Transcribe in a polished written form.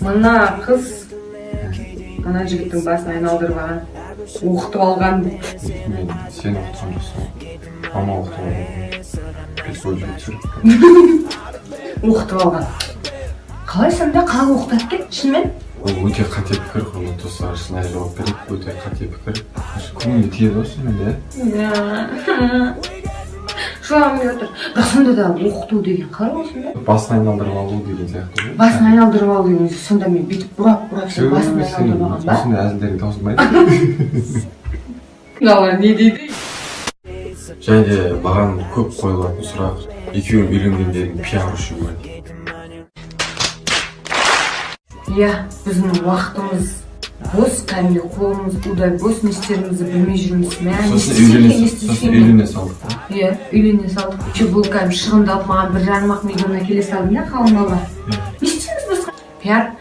Мына кыз ана жігіттің басын айналдырып алған, оқытып алған. Мен сен оқытқан жоқсың. Мама оқытып алған. Бес ой жүр. Оқытып алған. Қалай сонда қалай оқытады екен, шынымен? Ол өте қате пікір, құрметті достар, шынайы жауап берейік. Өте қате пікір. Көңілге тиеді ғой сонымен, иә? Жылағым келіп отыр. Бірақ сонда да оқыту деген қалай ол сонда? Басын айналдырып алу деген сияқты ғой. Басын айналдырып алу деген сонда мен бүйтіп бұрап сен басын айналдырып алған ба? Осындай әзілдерге таусылмайды. Мыналар не дейді? Және де маған көп қойылатын сұрақ, екеуің үйленгендерің пиар үшін бе? Иә, біздің уақытымыз бос, кәдімгі қолымыз удай бос, не істерімізді білмей жүрміз. Сосын үйлене салдық па? Иә, үйлене салдық. Бұл кәдімгі шығындалып маған 1,5 миллион әкеле салды, не қалың алла. Не істейміз біз? Пиар.